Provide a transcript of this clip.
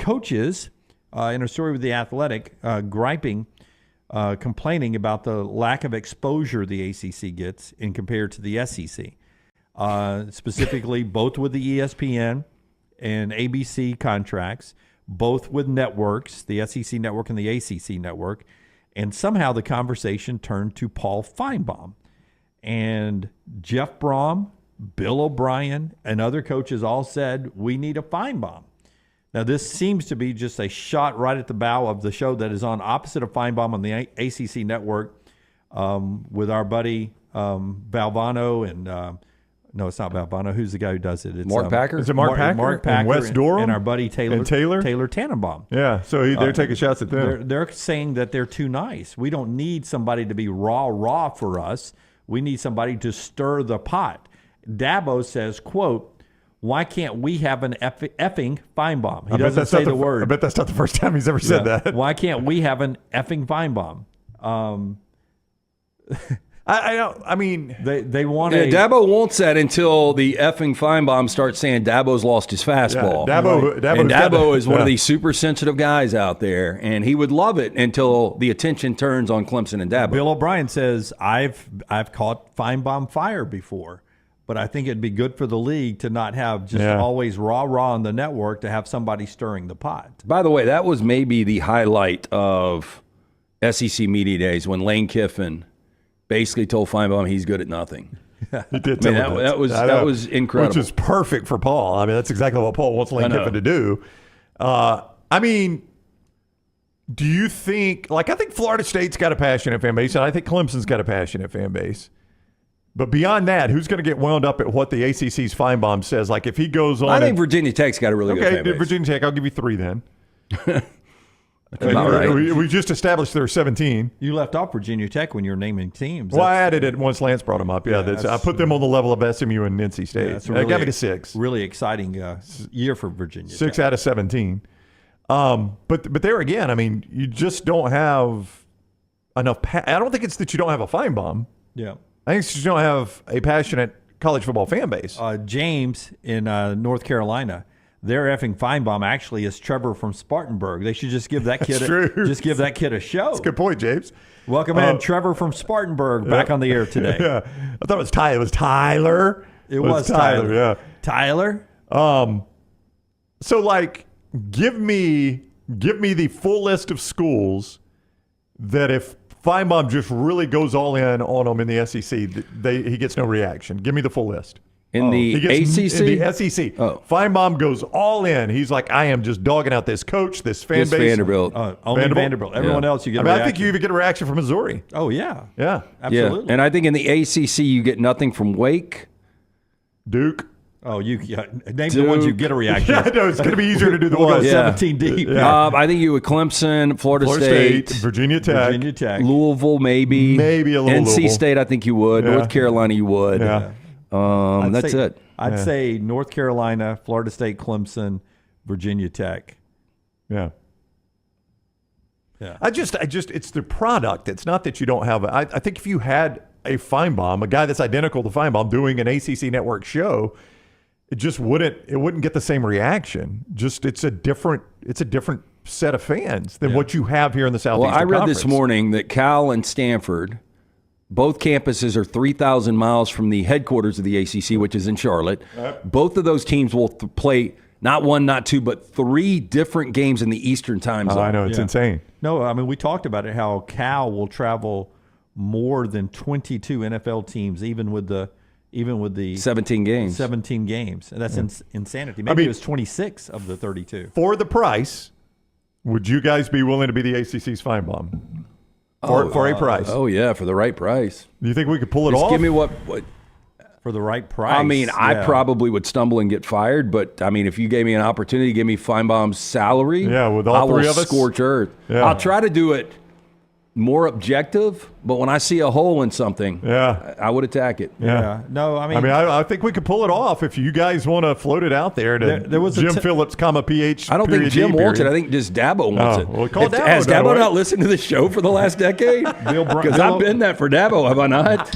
coaches in a story with The Athletic complaining about the lack of exposure the ACC gets in compared to the SEC. Specifically, both with the ESPN and ABC contracts, both with networks, the SEC network and the ACC network, and somehow the conversation turned to Paul Finebaum. And Jeff Brom, Bill O'Brien, and other coaches all said, we need a Finebaum. Now, this seems to be just a shot right at the bow of the show that is on opposite of Finebaum on the ACC network with our buddy Valvano and no, it's not Valvano. Who's the guy who does it? It's Mark Packer. Is it Mark Packer? Mark Packer and Wes Durham and our buddy Taylor Tannenbaum. Yeah, so they're taking shots at them. They're saying that they're too nice. We don't need somebody to be raw for us. We need somebody to stir the pot. Dabo says, quote, why can't we have an effing Finebaum? He doesn't say the word. I bet that's not the first time he's ever said that. Why can't we have an effing Finebaum? I mean, they want Dabo wants that until the effing Finebaum starts saying Dabo's lost his fastball. Yeah, Dabo is one of these super sensitive guys out there, and he would love it until the attention turns on Clemson and Dabo. Bill O'Brien says, I've caught Finebaum fire before, but I think it'd be good for the league to not have just always raw on the network, to have somebody stirring the pot. By the way, that was maybe the highlight of SEC Media Days when Lane Kiffin basically told Finebaum he's good at nothing. He did tell him that was incredible. Which is perfect for Paul. I mean, that's exactly what Paul wants Lane Kiffin to do. I mean, do you think, I think Florida State's got a passionate fan base, and I think Clemson's got a passionate fan base. But beyond that, who's going to get wound up at what the ACC's Finebaum says? Like, if he goes on... I think Virginia Tech's got a really good fan base. Virginia Tech, I'll give you 3 then. About right. We just established there are 17. You left off Virginia Tech when you were naming teams. Well, I added it once Lance brought them up. I put them on the level of SMU and NC State. That got me to 6. Really exciting year for Virginia 6 Tech. out of 17. But there again, I mean, you just don't have enough. I don't think it's that you don't have a Finebaum. Yeah. I think it's that you don't have a passionate college football fan base. James in North Carolina. Their effing Finebaum actually is Trevor from Spartanburg. They should just give that kid a show. That's a good point, James. Welcome in, Trevor from Spartanburg, back on the air today. Yeah, I thought it was Tyler. It was Tyler. It was Tyler. Yeah, Tyler. So give me the full list of schools that if Finebaum just really goes all in on them in the SEC, he gets no reaction. Give me the full list. In the ACC? In the SEC. Oh. Finebaum goes all in. He's like, I am just dogging out this coach, this fan base. Vanderbilt. Only Vanderbilt. Everyone else, you get a reaction. I think you even get a reaction from Missouri. Oh, yeah. Yeah. Absolutely. Yeah. And I think in the ACC, you get nothing from Wake. Duke. Oh, name the ones you get a reaction. Yeah, I know. It's going to be easier to do the ones. 17 deep. Yeah. I think you would Clemson, Florida State, Virginia Tech. Louisville, maybe. Maybe a little NC Louisville. State, I think you would. Yeah. North Carolina, you would. Yeah. That's it. I'd say North Carolina, Florida State, Clemson, Virginia Tech. Yeah. Yeah. I just, it's the product. It's not that you don't have. I think if you had a Finebaum, a guy that's identical to Finebaum, doing an ACC network show, it wouldn't get the same reaction. Just it's a different set of fans than what you have here in the Southeastern Well, I read Conference. this morning that Cal and Stanford, both campuses are 3,000 miles from the headquarters of the ACC, which is in Charlotte. Both of those teams will play not 1, not 2, but 3 different games in the Eastern time zone. I know, it's insane. No, I mean, we talked about it, how Cal will travel more than 22 NFL teams, even with the 17 games. 17 games. And that's insanity. Maybe it was 26 of the 32. For the price, would you guys be willing to be the ACC's Finebaum? For a price. Oh, yeah, for the right price. Do you think we could pull it Just off? give me what For the right price. I mean, I probably would stumble and get fired, but I mean, if you gave me an opportunity, give me Finebaum's salary, with all 3 of us, scorch earth. Yeah. I'll try to do it more objective, but when I see a hole in something, I would attack it. Yeah. No, I mean, I think we could pull it off if you guys want to float it out there to there was Jim Phillips, PH. I don't think Jim wants it. I think just Dabo wants it. Well, call Dabo Has that Dabo way. not listened to the show for the last decade? Because I've been that for Dabo, have I not?